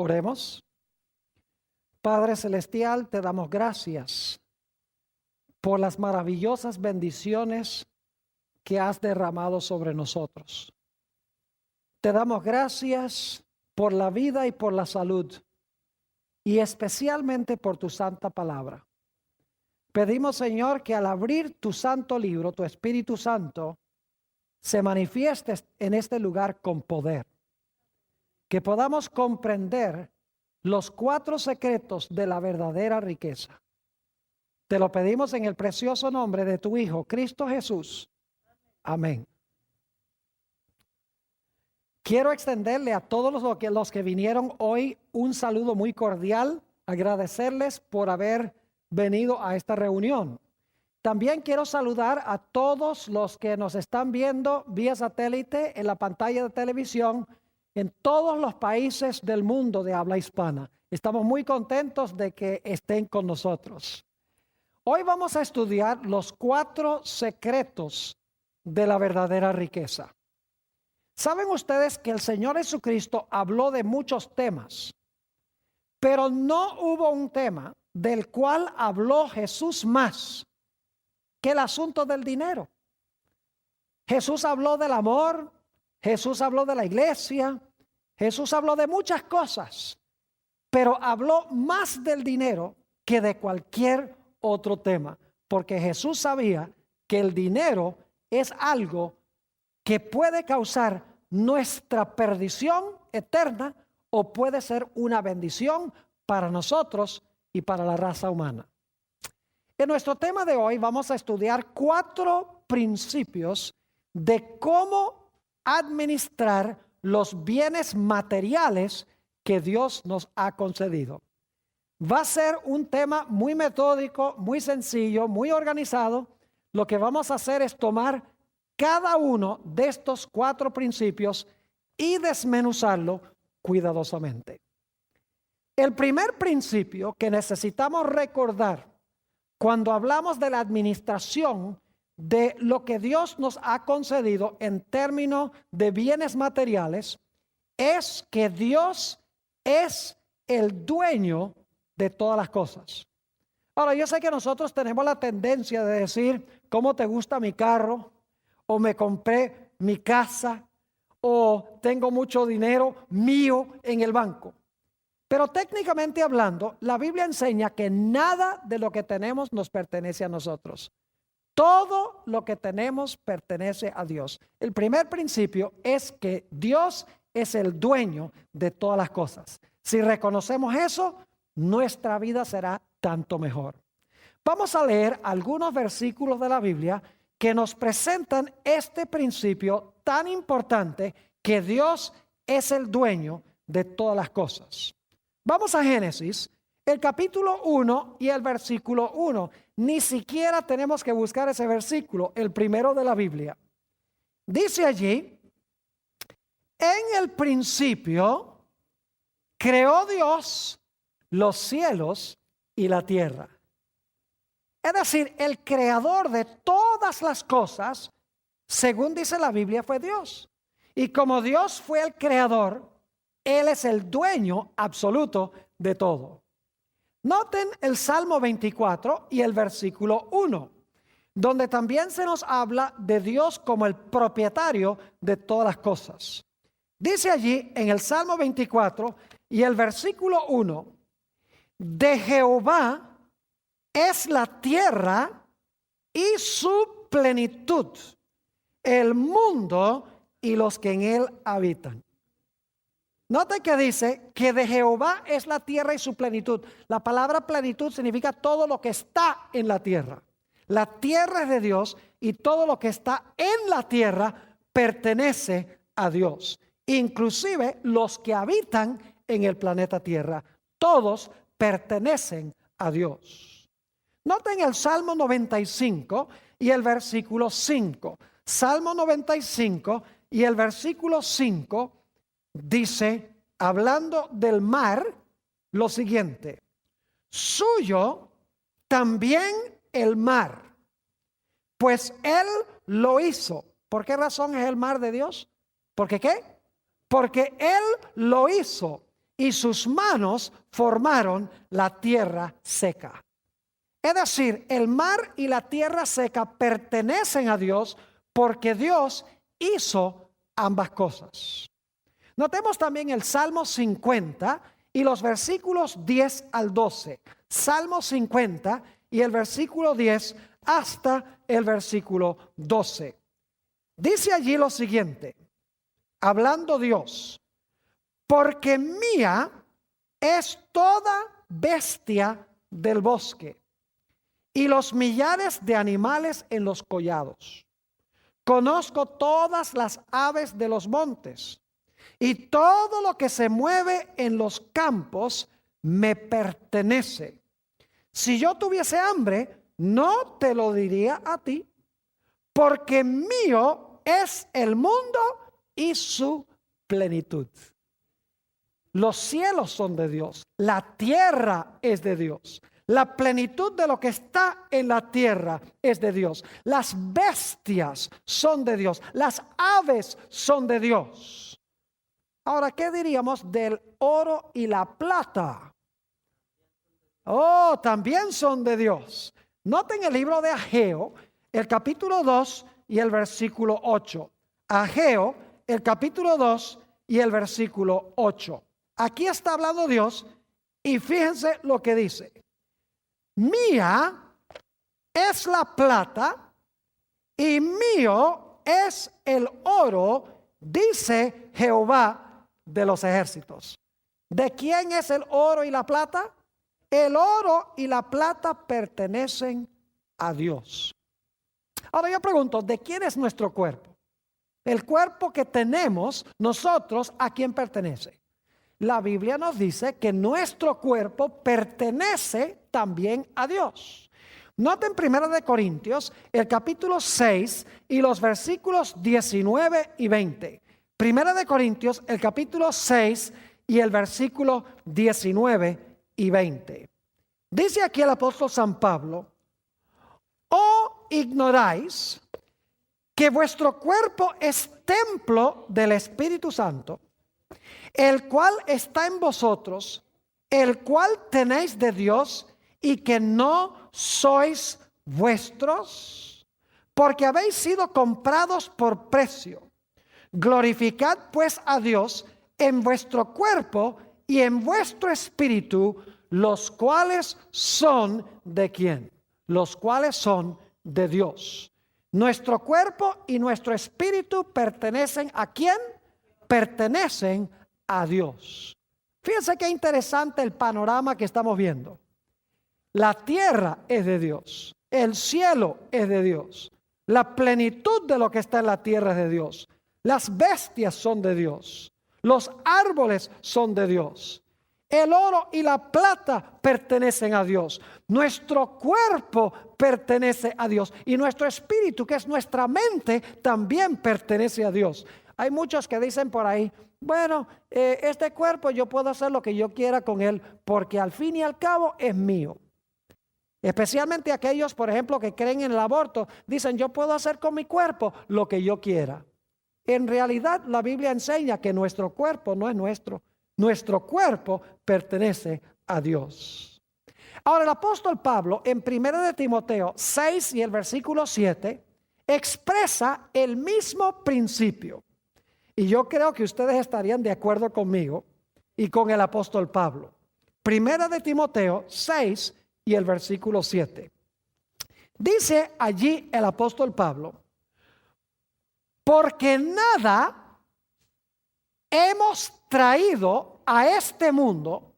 Oremos. Padre Celestial, te damos gracias por las maravillosas bendiciones que has derramado sobre nosotros. Te damos gracias por la vida y por la salud, y especialmente por tu santa palabra. Pedimos, Señor, que al abrir tu santo libro, tu Espíritu Santo, se manifieste en este lugar con poder. Que podamos comprender los 4 secretos de la verdadera riqueza. Te lo pedimos en el precioso nombre de tu Hijo, Cristo Jesús. Amén. Quiero extenderle a todos los que vinieron hoy un saludo muy cordial, agradecerles por haber venido a esta reunión. También quiero saludar a todos los que nos están viendo vía satélite en la pantalla de televisión en todos los países del mundo de habla hispana. Estamos muy contentos de que estén con nosotros. Hoy vamos a estudiar los 4 secretos de la verdadera riqueza. ¿Saben ustedes que el Señor Jesucristo habló de muchos temas? Pero no hubo un tema del cual habló Jesús más que el asunto del dinero. Jesús habló del amor, Jesús habló de la iglesia, Jesús habló de muchas cosas, pero habló más del dinero que de cualquier otro tema, porque Jesús sabía que el dinero es algo que puede causar nuestra perdición eterna o puede ser una bendición para nosotros y para la raza humana. En nuestro tema de hoy vamos a estudiar 4 principios de cómo administrar los bienes materiales que Dios nos ha concedido. Va a ser un tema muy metódico, muy sencillo, muy organizado. Lo que vamos a hacer es tomar cada uno de estos 4 principios y desmenuzarlo cuidadosamente. El primer principio que necesitamos recordar cuando hablamos de la administración de lo que Dios nos ha concedido en términos de bienes materiales es que Dios es el dueño de todas las cosas. Ahora, yo sé que nosotros tenemos la tendencia de decir, ¿cómo te gusta mi carro? O me compré mi casa, o tengo mucho dinero mío en el banco. Pero técnicamente hablando, la Biblia enseña que nada de lo que tenemos nos pertenece a nosotros. Todo lo que tenemos pertenece a Dios. El primer principio es que Dios es el dueño de todas las cosas. Si reconocemos eso, nuestra vida será tanto mejor. Vamos a leer algunos versículos de la Biblia que nos presentan este principio tan importante que Dios es el dueño de todas las cosas. Vamos a Génesis, el capítulo 1 y el versículo 1. Ni siquiera tenemos que buscar ese versículo, el primero de la Biblia. Dice allí, en el principio creó Dios los cielos y la tierra. Es decir, el creador de todas las cosas, según dice la Biblia, fue Dios. Y como Dios fue el creador, Él es el dueño absoluto de todo. Noten el Salmo 24 y el versículo 1, donde también se nos habla de Dios como el propietario de todas las cosas. Dice allí en el Salmo 24 y el versículo 1, de Jehová es la tierra y su plenitud, el mundo y los que en él habitan. Noten que dice que de Jehová es la tierra y su plenitud. La palabra plenitud significa todo lo que está en la tierra. La tierra es de Dios y todo lo que está en la tierra pertenece a Dios. Inclusive los que habitan en el planeta Tierra, todos pertenecen a Dios. Noten el Salmo 95 y el versículo 5. Salmo 95 y el versículo 5 dice, hablando del mar, lo siguiente: suyo también el mar, pues Él lo hizo. ¿Por qué razón es el mar de Dios? ¿Porque qué? Porque Él lo hizo y sus manos formaron la tierra seca. Es decir, el mar y la tierra seca pertenecen a Dios porque Dios hizo ambas cosas. Notemos también el Salmo 50 y los versículos 10 al 12. Salmo 50 y el versículo 10 hasta el versículo 12. Dice allí lo siguiente, hablando Dios: porque mía es toda bestia del bosque y los millares de animales en los collados. Conozco todas las aves de los montes y todo lo que se mueve en los campos me pertenece. Si yo tuviese hambre, no te lo diría a ti, porque mío es el mundo y su plenitud. Los cielos son de Dios, la tierra es de Dios. La plenitud de lo que está en la tierra es de Dios. Las bestias son de Dios. Las aves son de Dios. Ahora, ¿qué diríamos del oro y la plata? Oh, también son de Dios. Noten el libro de Ageo, el capítulo 2 y el versículo 8. Ageo, el capítulo 2 y el versículo 8. Aquí está hablando Dios y fíjense lo que dice. Mía es la plata y mío es el oro, dice Jehová de los ejércitos. ¿De quién es el oro y la plata? El oro y la plata pertenecen a Dios. Ahora yo pregunto, ¿de quién es nuestro cuerpo? El cuerpo que tenemos nosotros, ¿a quién pertenece? La Biblia nos dice que nuestro cuerpo pertenece también a Dios. Noten 1 Corintios, el capítulo 6 y los versículos 19 y 20. 1 Corintios, el capítulo 6 y el versículo 19 y 20. Dice aquí el apóstol San Pablo: ¿o ignoráis que vuestro cuerpo es templo del Espíritu Santo, el cual está en vosotros, el cual tenéis de Dios, y que no sois vuestros? Porque habéis sido comprados por precio. Glorificad pues a Dios en vuestro cuerpo y en vuestro espíritu, los cuales son ¿de quién? Los cuales son de Dios. Nuestro cuerpo y nuestro espíritu pertenecen ¿a quién? Pertenecen a Dios. Fíjense qué interesante el panorama que estamos viendo. La tierra es de Dios, el cielo es de Dios, la plenitud de lo que está en la tierra es de Dios, las bestias son de Dios, los árboles son de Dios, el oro y la plata pertenecen a Dios, nuestro cuerpo pertenece a Dios y nuestro espíritu, que es nuestra mente, también pertenece a Dios. Hay muchos que dicen por ahí: bueno, este cuerpo yo puedo hacer lo que yo quiera con él, porque al fin y al cabo es mío. Especialmente aquellos, por ejemplo, que creen en el aborto, dicen: yo puedo hacer con mi cuerpo lo que yo quiera. En realidad, la Biblia enseña que nuestro cuerpo no es nuestro. Nuestro cuerpo pertenece a Dios. Ahora, el apóstol Pablo, en 1 de Timoteo 6 y el versículo 7, expresa el mismo principio. Y yo creo que ustedes estarían de acuerdo conmigo y con el apóstol Pablo. 1 de Timoteo 6 y el versículo 7. Dice allí el apóstol Pablo: porque nada hemos traído a este mundo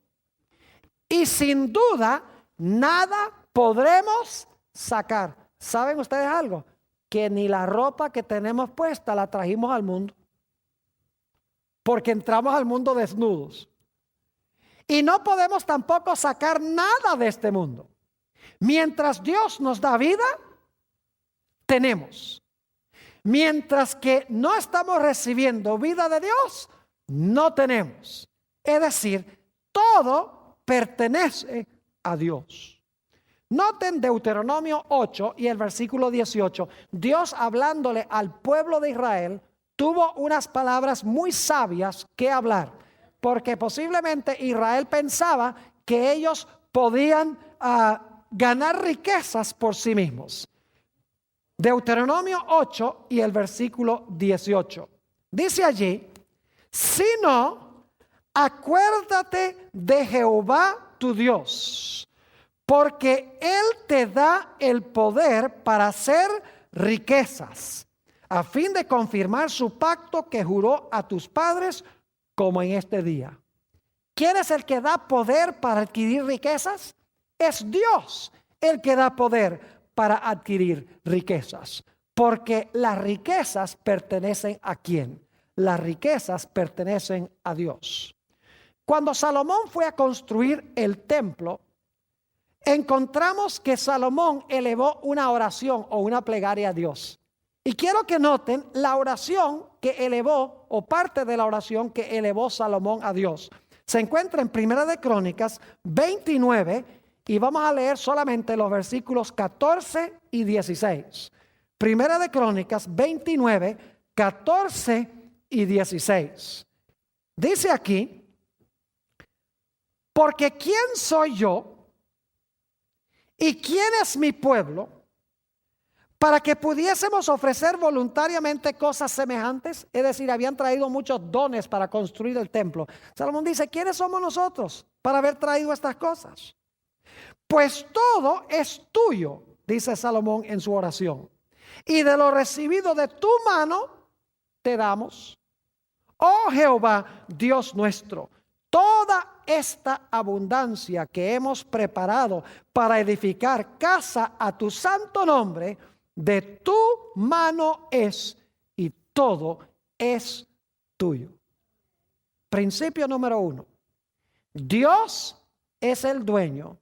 y sin duda nada podremos sacar. ¿Saben ustedes algo? Que ni la ropa que tenemos puesta la trajimos al mundo, porque entramos al mundo desnudos. Y no podemos tampoco sacar nada de este mundo. Mientras Dios nos da vida, tenemos. Mientras que no estamos recibiendo vida de Dios, no tenemos. Es decir, todo pertenece a Dios. Noten Deuteronomio 8 y el versículo 18. Dios, hablándole al pueblo de Israel, tuvo unas palabras muy sabias que hablar. porque posiblemente Israel pensaba que ellos podían ganar riquezas por sí mismos. Deuteronomio 8 y el versículo 18. Dice allí: si no, acuérdate de Jehová tu Dios, porque Él te da el poder para hacer riquezas, a fin de confirmar su pacto que juró a tus padres, como en este día. ¿Quién es el que da poder para adquirir riquezas? Es Dios el que da poder para adquirir riquezas, porque las riquezas pertenecen ¿a quién? Las riquezas pertenecen a Dios. Cuando Salomón fue a construir el templo, encontramos que Salomón elevó una oración o una plegaria a Dios. Y quiero que noten la oración que elevó, o parte de la oración que elevó Salomón a Dios. Se encuentra en Primera de Crónicas 29 y vamos a leer solamente los versículos 14 y 16. Primera de Crónicas 29, 14 y 16. Dice aquí: porque ¿quién soy yo y quién es mi pueblo para que pudiésemos ofrecer voluntariamente cosas semejantes? Es decir, habían traído muchos dones para construir el templo. Salomón dice: ¿quiénes somos nosotros para haber traído estas cosas? Pues todo es tuyo, dice Salomón en su oración, y de lo recibido de tu mano te damos, oh Jehová, Dios nuestro, toda esta abundancia que hemos preparado para edificar casa a tu santo nombre, de tu mano es, y todo es tuyo. Principio número 1. Dios es el dueño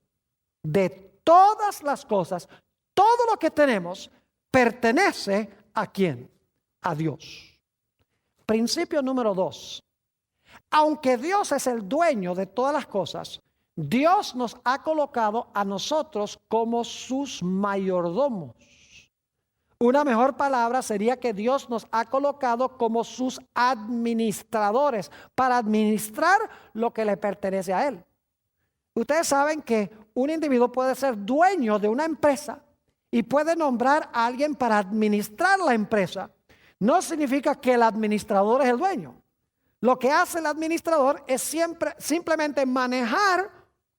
de todas las cosas. Todo lo que tenemos pertenece ¿a quién? A Dios. Principio número 2. Aunque Dios es el dueño de todas las cosas, Dios nos ha colocado a nosotros como sus mayordomos. Una mejor palabra sería que Dios nos ha colocado como sus administradores para administrar lo que le pertenece a Él. Ustedes saben que un individuo puede ser dueño de una empresa y puede nombrar a alguien para administrar la empresa. No significa que el administrador es el dueño. Lo que hace el administrador es simplemente manejar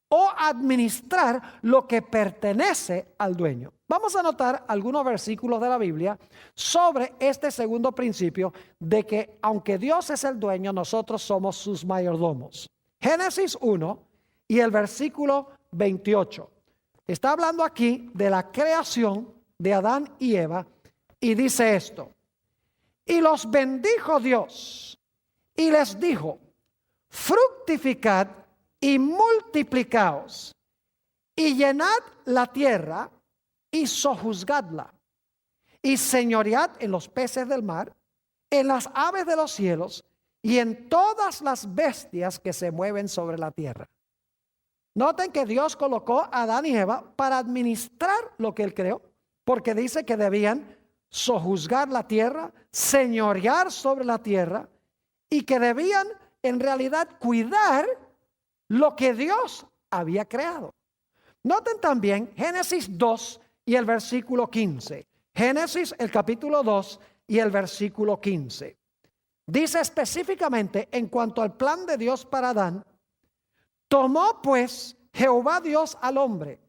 o administrar lo que pertenece al dueño. Vamos a notar algunos versículos de la Biblia sobre este segundo principio de que aunque Dios es el dueño, nosotros somos sus mayordomos. Génesis 1 y el versículo 28. Está hablando aquí de la creación de Adán y Eva y dice esto: y los bendijo Dios y les dijo: fructificad y multiplicaos y llenad la tierra y sojuzgadla y señoread en los peces del mar, en las aves de los cielos y en todas las bestias que se mueven sobre la tierra. Noten que Dios colocó a Adán y Eva para administrar lo que Él creó, porque dice que debían sojuzgar la tierra, señorear sobre la tierra y que debían en realidad cuidar lo que Dios había creado. Noten también Génesis 2 y el versículo 15. Génesis el capítulo 2 y el versículo 15. Dice específicamente en cuanto al plan de Dios para Adán: tomó pues Jehová Dios al hombre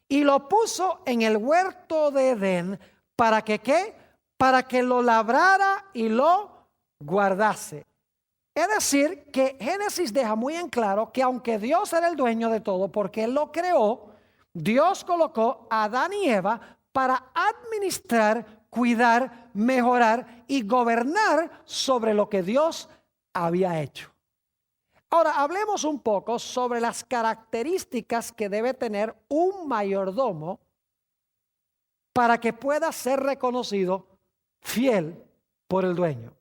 y lo puso en el huerto de Edén para que ¿qué? Para que lo labrara y lo guardase. Es decir, que Génesis deja muy en claro que aunque Dios era el dueño de todo, porque Él lo creó, Dios colocó a Adán y Eva para administrar, cuidar, mejorar y gobernar sobre lo que Dios había hecho. Ahora, hablemos un poco sobre las características que debe tener un mayordomo para que pueda ser reconocido fiel por el dueño.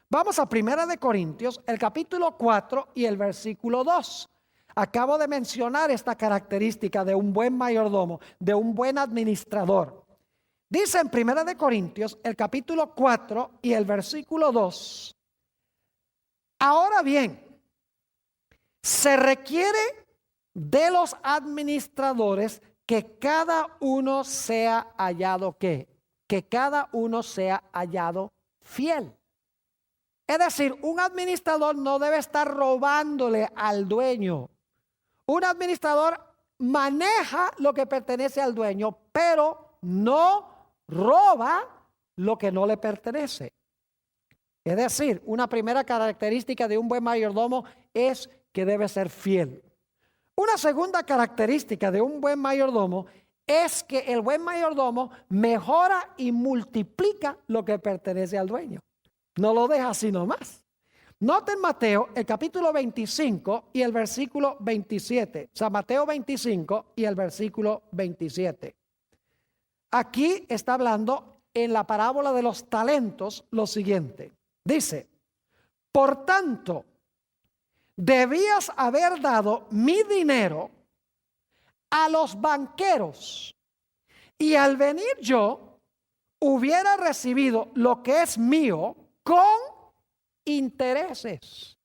Vamos a Primera de Corintios, el capítulo 4 y el versículo 2. Acabo de mencionar esta característica de un buen mayordomo, de un buen administrador. Dice en Primera de Corintios, el capítulo 4 y el versículo 2. Ahora bien, Se requiere de los administradores que cada uno sea hallado ¿qué? Que cada uno sea hallado fiel. Es decir, un administrador no debe estar robándole al dueño. Un administrador maneja lo que pertenece al dueño, pero no roba lo que no le pertenece. Es decir, una primera característica de un buen mayordomo es que debe ser fiel. Una segunda característica de un buen mayordomo es que el buen mayordomo mejora y multiplica lo que pertenece al dueño. No lo deja así nomás. Noten Mateo, el capítulo 25 y el versículo 27. O sea, Mateo 25 y el versículo 27. Aquí está hablando en la parábola de los talentos lo siguiente. Dice, por tanto, debías haber dado mi dinero a los banqueros, y al venir yo hubiera recibido lo que es mío con intereses.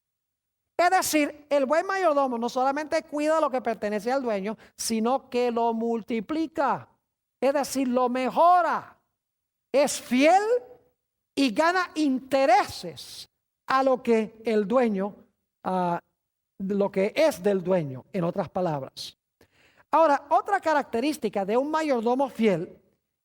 Es decir, el buen mayordomo no solamente cuida lo que pertenece al dueño, sino que lo multiplica. Es decir, lo mejora. Es fiel y gana intereses a lo que el dueño, lo que es del dueño, en otras palabras. Ahora, otra característica de un mayordomo fiel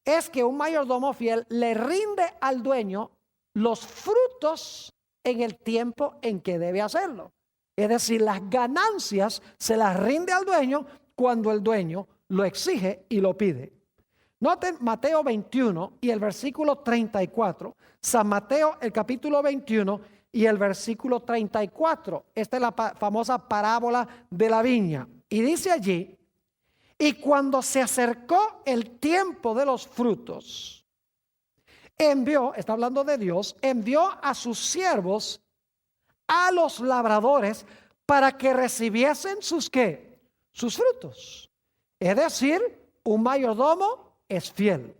es que un mayordomo fiel le rinde al dueño los frutos en el tiempo en que debe hacerlo. Es decir, las ganancias se las rinde al dueño cuando el dueño lo exige y lo pide. Noten Mateo 21 y el versículo 34. San Mateo, el capítulo 21 y el versículo 34. Esta es la famosa parábola de la viña. Y dice allí, y cuando se acercó el tiempo de los frutos, envió, está hablando de Dios, envió a sus siervos, a los labradores, para que recibiesen sus ¿qué? Sus frutos. Es decir, un mayordomo es fiel.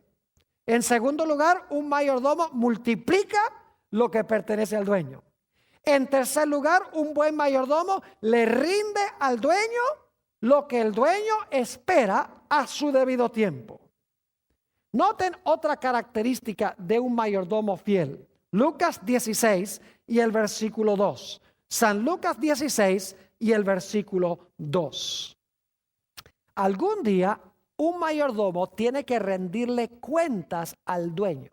En segundo lugar, un mayordomo multiplica lo que pertenece al dueño. En tercer lugar, un buen mayordomo le rinde al dueño lo que el dueño espera a su debido tiempo. Noten otra característica de un mayordomo fiel. Lucas 16 y el versículo 2. San Lucas 16 y el versículo 2. Algún día un mayordomo tiene que rendirle cuentas al dueño.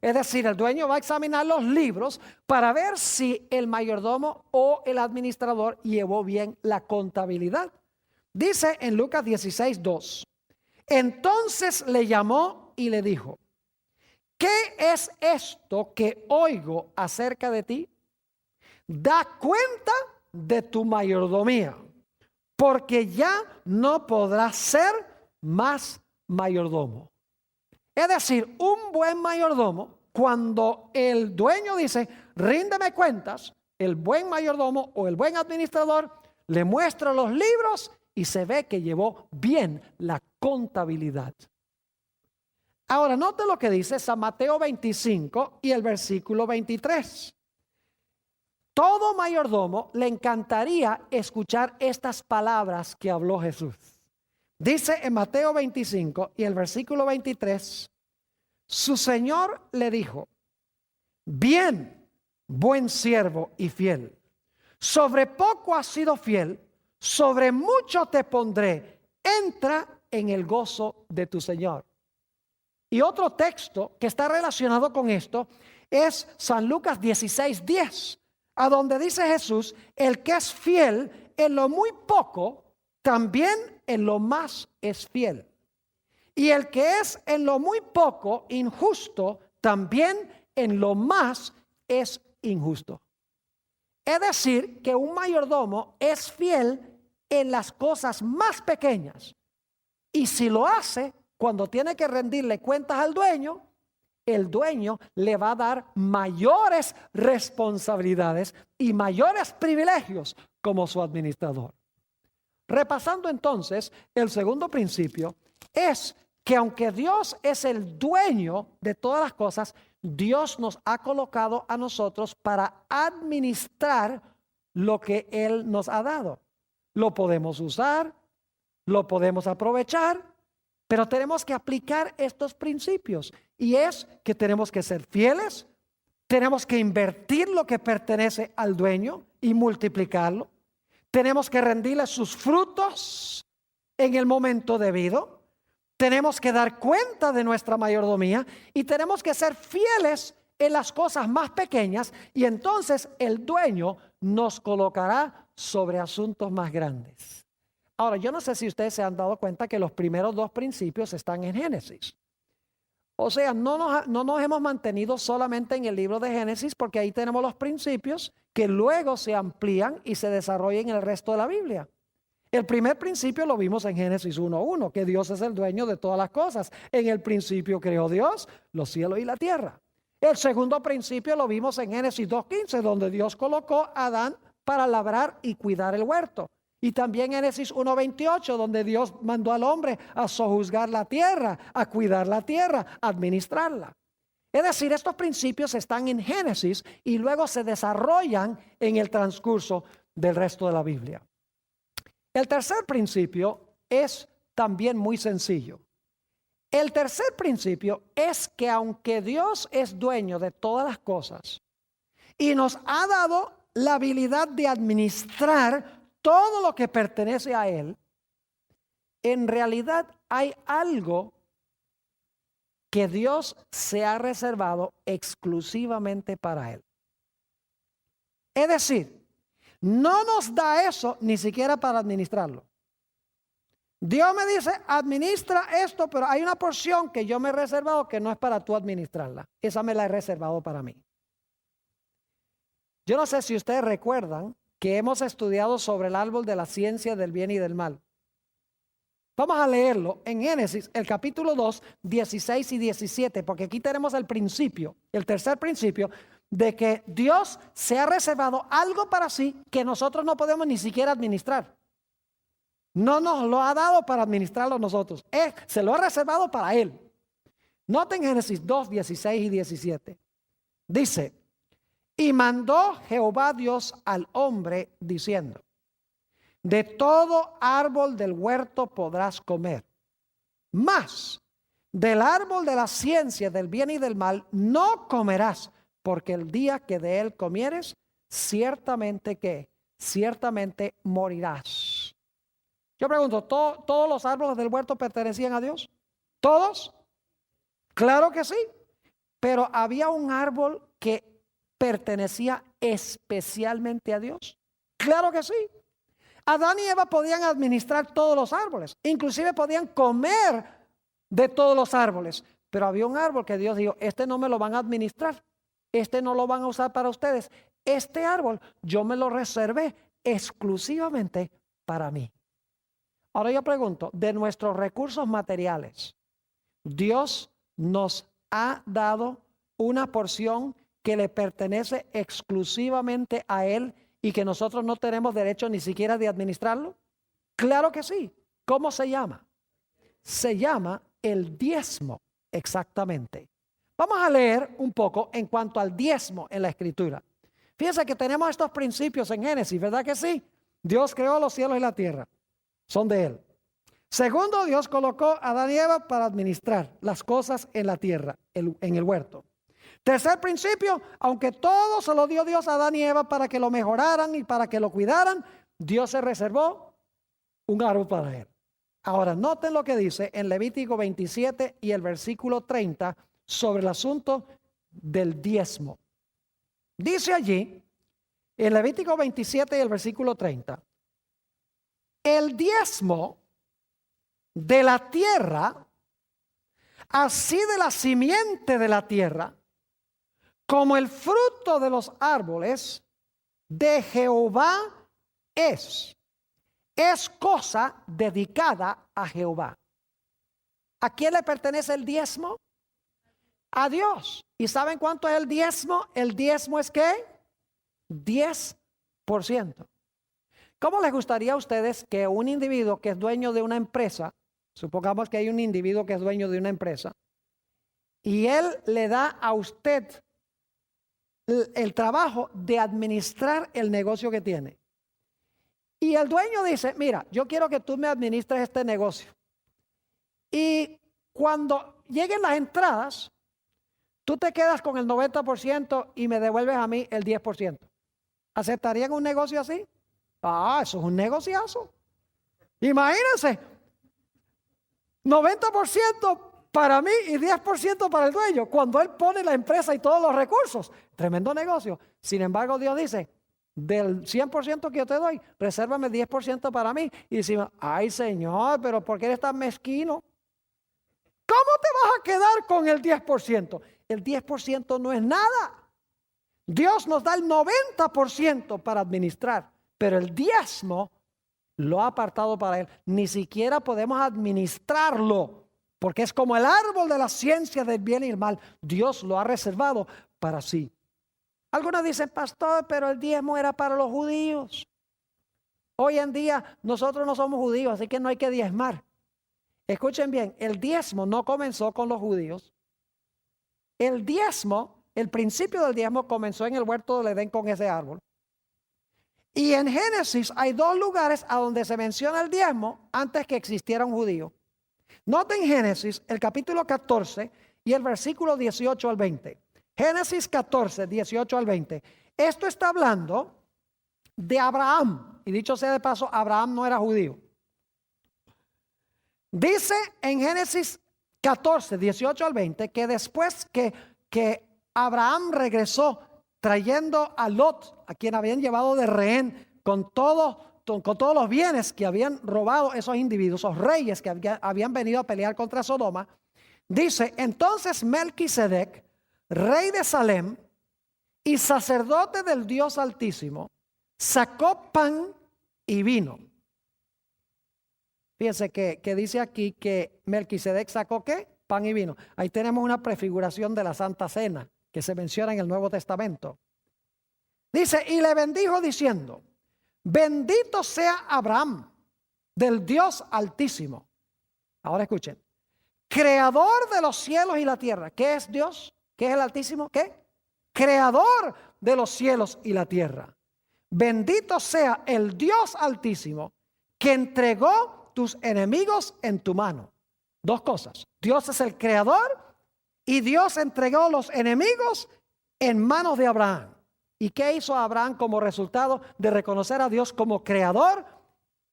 Es decir, el dueño va a examinar los libros para ver si el mayordomo o el administrador llevó bien la contabilidad. Dice en Lucas 16, 2. Entonces le llamó y le dijo, ¿qué es esto que oigo acerca de ti? Da cuenta de tu mayordomía, porque ya no podrás ser más mayordomo. Es decir, un buen mayordomo, cuando el dueño dice, ríndeme cuentas, el buen mayordomo o el buen administrador le muestra los libros y se ve que llevó bien la contabilidad. Ahora, note lo que dice San Mateo 25 y el versículo 23. Todo mayordomo le encantaría escuchar estas palabras que habló Jesús. Dice en Mateo 25 y el versículo 23, su Señor le dijo, bien, buen siervo y fiel, sobre poco has sido fiel, sobre mucho te pondré, entra en el gozo de tu Señor. Y otro texto que está relacionado con esto es San Lucas 16, 10, a donde dice Jesús, el que es fiel en lo muy poco, también en lo más es fiel. Y el que es en lo muy poco injusto, también en lo más es injusto. Es decir, que un mayordomo es fiel en las cosas más pequeñas. Y si lo hace, cuando tiene que rendirle cuentas al dueño, el dueño le va a dar mayores responsabilidades y mayores privilegios como su administrador. Repasando entonces, el segundo principio es que aunque Dios es el dueño de todas las cosas, Dios nos ha colocado a nosotros para administrar lo que Él nos ha dado. Lo podemos usar, lo podemos aprovechar, pero tenemos que aplicar estos principios. Y es que tenemos que ser fieles, tenemos que invertir lo que pertenece al dueño y multiplicarlo. Tenemos que rendirle sus frutos en el momento debido. Tenemos que dar cuenta de nuestra mayordomía y tenemos que ser fieles en las cosas más pequeñas, y entonces el dueño nos colocará sobre asuntos más grandes. Ahora, yo no sé si ustedes se han dado cuenta que los primeros dos principios están en Génesis. O sea, no nos hemos mantenido solamente en el libro de Génesis, porque ahí tenemos los principios que luego se amplían y se desarrollan en el resto de la Biblia. El primer principio lo vimos en Génesis 1:1, que Dios es el dueño de todas las cosas. En el principio creó Dios los cielos y la tierra. El segundo principio lo vimos en Génesis 2:15, donde Dios colocó a Adán para labrar y cuidar el huerto. Y también en Génesis 1:28, donde Dios mandó al hombre a sojuzgar la tierra, a cuidar la tierra, a administrarla. Es decir, estos principios están en Génesis y luego se desarrollan en el transcurso del resto de la Biblia. El tercer principio es también muy sencillo. El tercer principio es que aunque Dios es dueño de todas las cosas y nos ha dado la habilidad de administrar todo lo que pertenece a Él, en realidad hay algo que Dios se ha reservado exclusivamente para Él. Es decir, no nos da eso ni siquiera para administrarlo. Dios me dice, administra esto, pero hay una porción que yo me he reservado que no es para tú administrarla. Esa me la he reservado para mí. Yo no sé si ustedes recuerdan que hemos estudiado sobre el árbol de la ciencia del bien y del mal. Vamos a leerlo en Génesis, el capítulo 2, 16 y 17, porque aquí tenemos el principio, el tercer principio, de que Dios se ha reservado algo para sí que nosotros no podemos ni siquiera administrar. No nos lo ha dado para administrarlo nosotros. Se lo ha reservado para Él. Noten Génesis 2, 16 y 17. Dice, y mandó Jehová Dios al hombre diciendo, de todo árbol del huerto podrás comer, mas del árbol de la ciencia del bien y del mal no comerás, porque el día que de él comieres, ciertamente morirás. Yo pregunto, ¿todos los árboles del huerto pertenecían a Dios? ¿Todos? Claro que sí, pero había un árbol que pertenecía especialmente a Dios. Claro que sí. Adán y Eva podían administrar todos los árboles, inclusive podían comer de todos los árboles, pero había un árbol que Dios dijo, este no me lo van a administrar, este no lo van a usar para ustedes, este árbol yo me lo reservé exclusivamente para mí. Ahora yo pregunto, de nuestros recursos materiales, Dios nos ha dado una porción que le pertenece exclusivamente a Él y que nosotros no tenemos derecho ni siquiera de administrarlo. Claro que sí. ¿Cómo se llama? Se llama el diezmo, exactamente. Vamos a leer un poco en cuanto al diezmo en la Escritura. Fíjense que tenemos estos principios en Génesis, ¿verdad que sí? Dios creó los cielos y la tierra, son de Él. Segundo, Dios colocó a Adán y Eva para administrar las cosas en la tierra, en el huerto. Tercer principio, aunque todo se lo dio Dios a Adán y Eva para que lo mejoraran y para que lo cuidaran, Dios se reservó un árbol para él. Ahora, noten lo que dice en Levítico 27 y el versículo 30 sobre el asunto del diezmo. Dice allí, en Levítico 27 y el versículo 30, el diezmo de la tierra, así de la simiente de la tierra, como el fruto de los árboles, de Jehová es cosa dedicada a Jehová. ¿A quién le pertenece el diezmo? A Dios. ¿Y saben cuánto es el diezmo? El diezmo es ¿qué? 10%. ¿Cómo les gustaría a ustedes que un individuo que es dueño de una empresa, supongamos que hay un individuo que es dueño de una empresa, y él le da a usted el trabajo de administrar el negocio que tiene. Y el dueño dice, mira, yo quiero que tú me administres este negocio. Y cuando lleguen las entradas, tú te quedas con el 90% y me devuelves a mí el 10%. ¿Aceptarían un negocio así? Ah, eso es un negociazo. Imagínense, 90% para mí y 10% para el dueño, cuando él pone la empresa y todos los recursos. Tremendo negocio. Sin embargo, Dios dice, del 100% que yo te doy, resérvame 10% para mí. Y decimos, ay Señor, pero ¿por qué eres tan mezquino? ¿Cómo te vas a quedar con el 10%? El 10% no es nada. Dios nos da el 90% para administrar, pero el diezmo lo ha apartado para Él. Ni siquiera podemos administrarlo, porque es como el árbol de la ciencia del bien y el mal. Dios lo ha reservado para sí. Algunos dicen, pastor, pero el diezmo era para los judíos. Hoy en día nosotros no somos judíos, así que no hay que diezmar. Escuchen bien, el diezmo no comenzó con los judíos. El diezmo, el principio del diezmo comenzó en el huerto del Edén con ese árbol. Y en Génesis hay dos lugares a donde se menciona el diezmo antes que existiera un judío. Noten Génesis, el capítulo 14 y el versículo 18 al 20. Génesis 14, 18 al 20. Esto está hablando de Abraham. Y dicho sea de paso, Abraham no era judío. Dice en Génesis 14, 18 al 20, que después que Abraham regresó trayendo a Lot, a quien habían llevado de rehén, con todos los bienes que habían robado esos individuos, esos reyes que habían venido a pelear contra Sodoma, dice, entonces Melquisedec, rey de Salem y sacerdote del Dios Altísimo, sacó pan y vino. Fíjense que dice aquí que Melquisedec sacó ¿qué? Pan y vino. Ahí tenemos una prefiguración de la Santa Cena que se menciona en el Nuevo Testamento. Dice, y le bendijo diciendo, bendito sea Abraham del Dios Altísimo. Ahora escuchen, creador de los cielos y la tierra. ¿Qué es Dios? ¿Qué es el Altísimo? ¿Qué? Creador de los cielos y la tierra. Bendito sea el Dios Altísimo que entregó tus enemigos en tu mano. Dos cosas. Dios es el creador y Dios entregó los enemigos en manos de Abraham. ¿Y qué hizo Abraham como resultado de reconocer a Dios como creador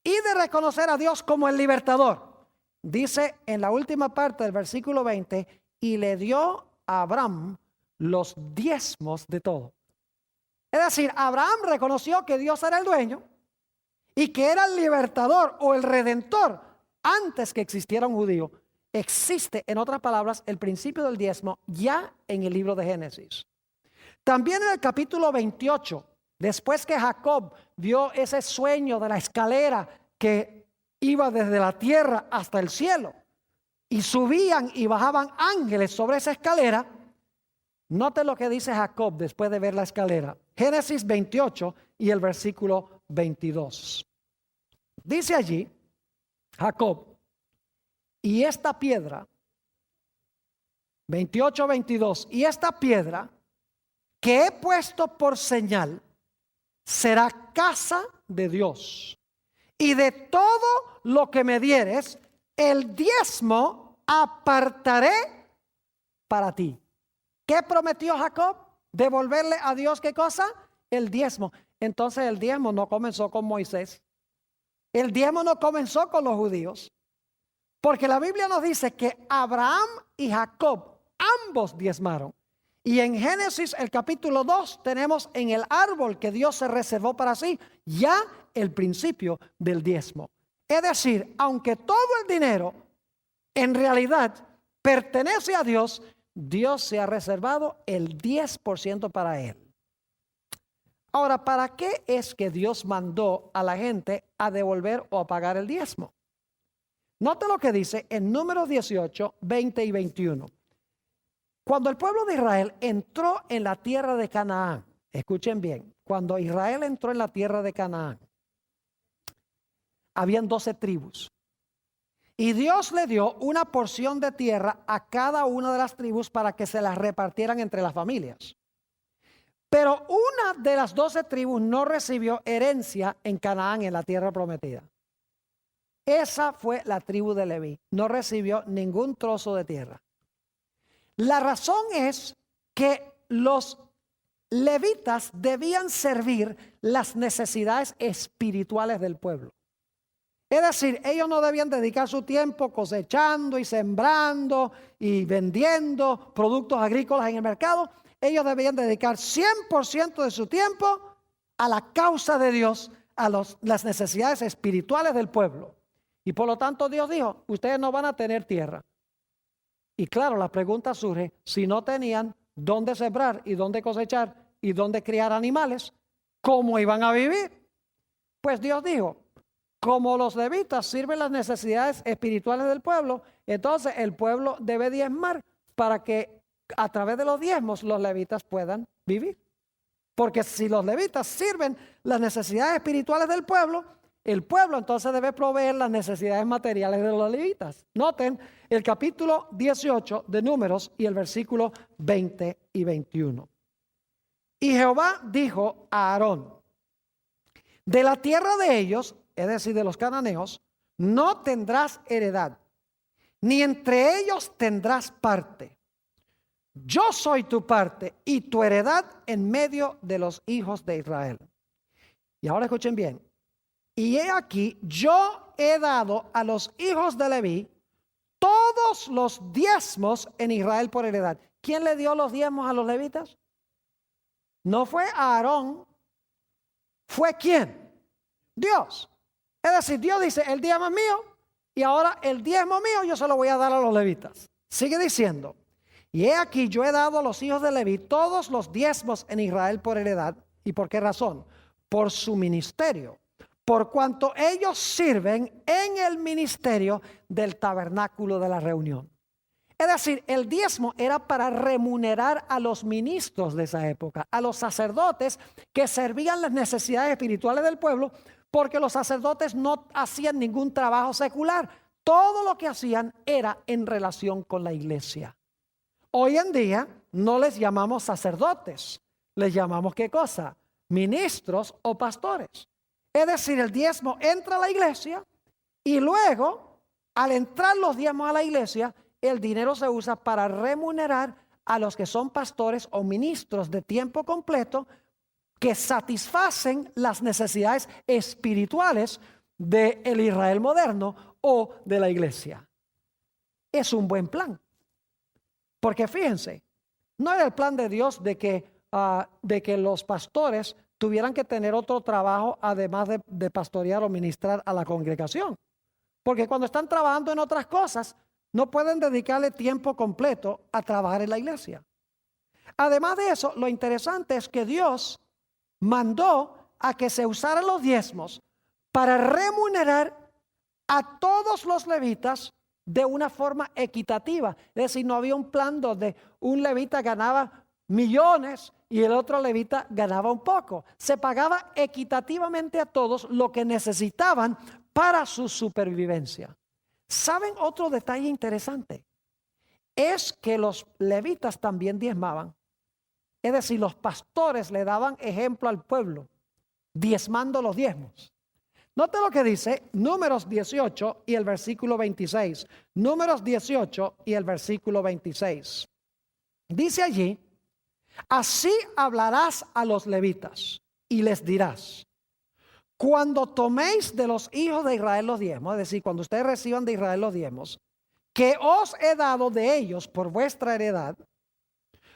y de reconocer a Dios como el libertador? Dice en la última parte del versículo 20, y le dio a Abraham los diezmos de todo. Es decir, Abraham reconoció que Dios era el dueño y que era el libertador o el redentor antes que existiera un judío. Existe, en otras palabras, el principio del diezmo ya en el libro de Génesis. También en el capítulo 28, después que Jacob vio ese sueño de la escalera que iba desde la tierra hasta el cielo y subían y bajaban ángeles sobre esa escalera, note lo que dice Jacob después de ver la escalera. Génesis 28 y el versículo 22. Dice allí Jacob, y esta piedra, 28-22, y esta piedra que he puesto por señal será casa de Dios. Y de todo lo que me dieres, el diezmo apartaré para ti. ¿Qué prometió Jacob? Devolverle a Dios, ¿qué cosa? El diezmo. Entonces el diezmo no comenzó con Moisés. El diezmo no comenzó con los judíos. Porque la Biblia nos dice que Abraham y Jacob ambos diezmaron. Y en Génesis el capítulo 2 tenemos en el árbol que Dios se reservó para sí ya el principio del diezmo. Es decir, aunque todo el dinero en realidad pertenece a Dios, Dios se ha reservado el 10% para él. Ahora, ¿para qué es que Dios mandó a la gente a devolver o a pagar el diezmo? Note lo que dice en Números 18, 20 y 21. Cuando el pueblo de Israel entró en la tierra de Canaán, escuchen bien, cuando Israel entró en la tierra de Canaán, habían 12 tribus. Y Dios le dio una porción de tierra a cada una de las tribus para que se las repartieran entre las familias. Pero una de las 12 tribus no recibió herencia en Canaán, en la tierra prometida. Esa fue la tribu de Leví. No recibió ningún trozo de tierra. La razón es que los levitas debían servir las necesidades espirituales del pueblo. Es decir, ellos no debían dedicar su tiempo cosechando y sembrando y vendiendo productos agrícolas en el mercado. Ellos debían dedicar 100% de su tiempo a la causa de Dios, a las necesidades espirituales del pueblo. Y por lo tanto Dios dijo, ustedes no van a tener tierra. Y claro, la pregunta surge, si no tenían dónde sembrar y dónde cosechar y dónde criar animales, ¿cómo iban a vivir? Pues Dios dijo, como los levitas sirven las necesidades espirituales del pueblo, entonces el pueblo debe diezmar para que a través de los diezmos los levitas puedan vivir. Porque si los levitas sirven las necesidades espirituales del pueblo, el pueblo entonces debe proveer las necesidades materiales de los levitas. Noten el capítulo 18 de Números y el versículo 20 y 21. Y Jehová dijo a Aarón, de la tierra de ellos, es decir, de los cananeos, no tendrás heredad, ni entre ellos tendrás parte. Yo soy tu parte y tu heredad en medio de los hijos de Israel. Y ahora escuchen bien. Y he aquí, yo he dado a los hijos de Leví todos los diezmos en Israel por heredad. ¿Quién le dio los diezmos a los levitas? No fue Aarón. ¿Fue quién? Dios. Es decir, Dios dice, el diezmo es mío y ahora el diezmo mío yo se lo voy a dar a los levitas. Sigue diciendo. Y he aquí, yo he dado a los hijos de Leví todos los diezmos en Israel por heredad. ¿Y por qué razón? Por su ministerio. Por cuanto ellos sirven en el ministerio del tabernáculo de la reunión. Es decir, el diezmo era para remunerar a los ministros de esa época, a los sacerdotes que servían las necesidades espirituales del pueblo, porque los sacerdotes no hacían ningún trabajo secular. Todo lo que hacían era en relación con la iglesia. Hoy en día no les llamamos sacerdotes, les llamamos ¿qué cosa? Ministros o pastores. Es decir, el diezmo entra a la iglesia y luego, al entrar los diezmos a la iglesia, el dinero se usa para remunerar a los que son pastores o ministros de tiempo completo que satisfacen las necesidades espirituales del Israel moderno o de la iglesia. Es un buen plan. Porque fíjense, no era el plan de Dios de que los pastores tuvieran que tener otro trabajo además de pastorear o ministrar a la congregación. Porque cuando están trabajando en otras cosas, no pueden dedicarle tiempo completo a trabajar en la iglesia. Además de eso, lo interesante es que Dios mandó a que se usaran los diezmos para remunerar a todos los levitas de una forma equitativa. Es decir, no había un plan donde un levita ganaba millones y el otro levita ganaba un poco. Se pagaba equitativamente a todos lo que necesitaban para su supervivencia. ¿Saben otro detalle interesante? Es que los levitas también diezmaban. Es decir, los pastores le daban ejemplo al pueblo, diezmando los diezmos. Note lo que dice Números 18 y el versículo 26. Números 18 y el versículo 26. Dice allí, así hablarás a los levitas y les dirás, cuando toméis de los hijos de Israel los diezmos, es decir, cuando ustedes reciban de Israel los diezmos, que os he dado de ellos por vuestra heredad,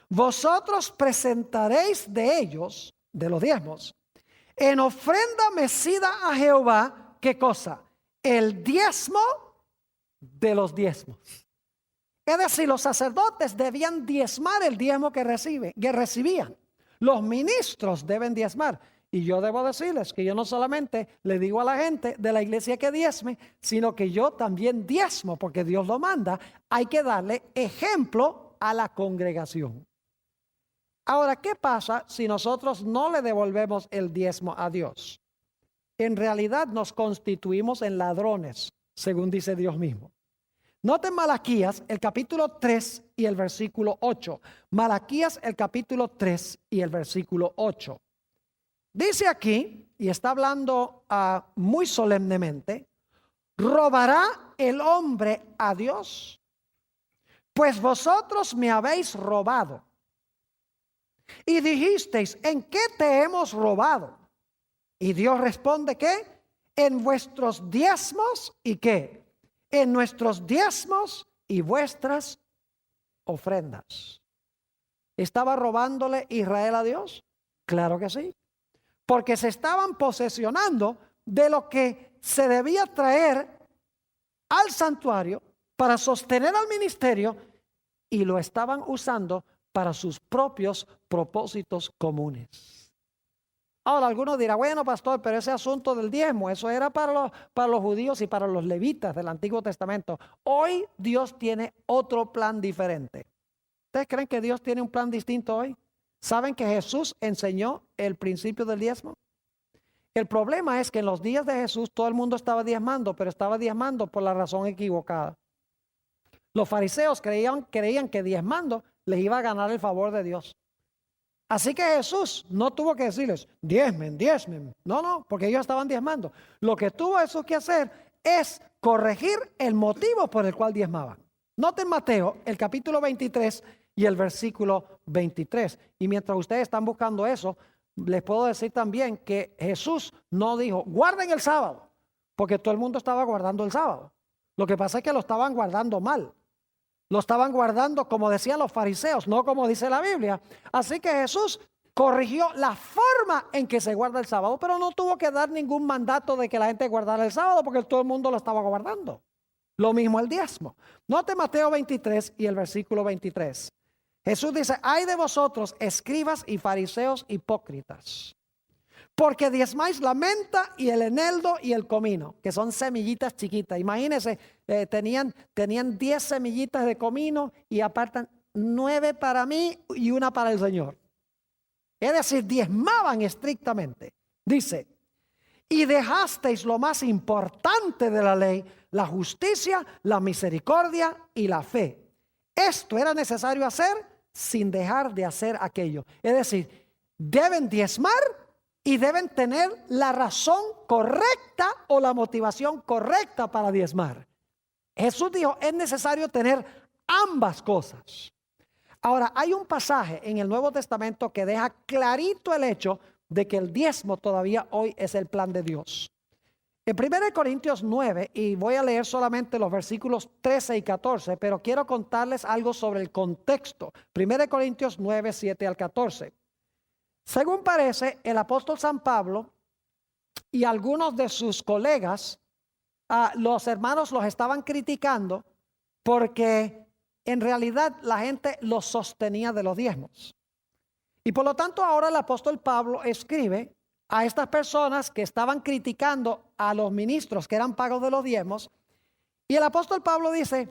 vosotros presentaréis de ellos, de los diezmos, en ofrenda mecida a Jehová, ¿qué cosa? El diezmo de los diezmos. Es decir, los sacerdotes debían diezmar el diezmo que recibían. Los ministros deben diezmar. Y yo debo decirles que yo no solamente le digo a la gente de la iglesia que diezme, sino que yo también diezmo, porque Dios lo manda. Hay que darle ejemplo a la congregación. Ahora, ¿qué pasa si nosotros no le devolvemos el diezmo a Dios? En realidad nos constituimos en ladrones, según dice Dios mismo. Noten Malaquías, el capítulo 3 y el versículo 8. Malaquías, el capítulo 3 y el versículo 8. Dice aquí, y está hablando muy solemnemente, ¿robará el hombre a Dios? Pues vosotros me habéis robado. Y dijisteis, ¿en qué te hemos robado? Y Dios responde, ¿qué? En vuestros diezmos y ¿qué? En nuestros diezmos y vuestras ofrendas. ¿Estaba robándole Israel a Dios? Claro que sí. Porque se estaban posesionando de lo que se debía traer al santuario para sostener al ministerio y lo estaban usando para sus propios propósitos comunes. Ahora algunos dirán, bueno pastor, pero ese asunto del diezmo, eso era para los judíos y para los levitas del Antiguo Testamento. Hoy Dios tiene otro plan diferente. ¿Ustedes creen que Dios tiene un plan distinto hoy? ¿Saben que Jesús enseñó el principio del diezmo? El problema es que en los días de Jesús todo el mundo estaba diezmando, pero estaba diezmando por la razón equivocada. Los fariseos creían que diezmando les iba a ganar el favor de Dios. Así que Jesús no tuvo que decirles, diezmen, diezmen. No, porque ellos estaban diezmando. Lo que tuvo Jesús que hacer es corregir el motivo por el cual diezmaban. Noten Mateo, el capítulo 23 y el versículo 23. Y mientras ustedes están buscando eso, les puedo decir también que Jesús no dijo, guarden el sábado, porque todo el mundo estaba guardando el sábado. Lo que pasa es que lo estaban guardando mal. Lo estaban guardando como decían los fariseos, no como dice la Biblia. Así que Jesús corrigió la forma en que se guarda el sábado, pero no tuvo que dar ningún mandato de que la gente guardara el sábado porque todo el mundo lo estaba guardando. Lo mismo el diezmo. Note Mateo 23 y el versículo 23. Jesús dice, ay de vosotros, escribas y fariseos hipócritas, porque diezmáis la menta y el eneldo y el comino, que son semillitas chiquitas. Imagínense, tenían 10 semillitas de comino y apartan 9 para mí y 1 para el Señor. Es decir, diezmaban estrictamente. Dice, y dejasteis lo más importante de la ley, la justicia, la misericordia y la fe. Esto era necesario hacer sin dejar de hacer aquello. Es decir, deben diezmar y deben tener la razón correcta o la motivación correcta para diezmar. Jesús dijo, es necesario tener ambas cosas. Ahora, hay un pasaje en el Nuevo Testamento que deja clarito el hecho de que el diezmo todavía hoy es el plan de Dios. En 1 Corintios 9, y voy a leer solamente los versículos 13 y 14, pero quiero contarles algo sobre el contexto. 1 Corintios 9, 7 al 14. Según parece, el apóstol San Pablo y algunos de sus colegas, los hermanos los estaban criticando porque en realidad la gente los sostenía de los diezmos. Y por lo tanto ahora el apóstol Pablo escribe a estas personas que estaban criticando a los ministros que eran pagos de los diezmos. Y el apóstol Pablo dice,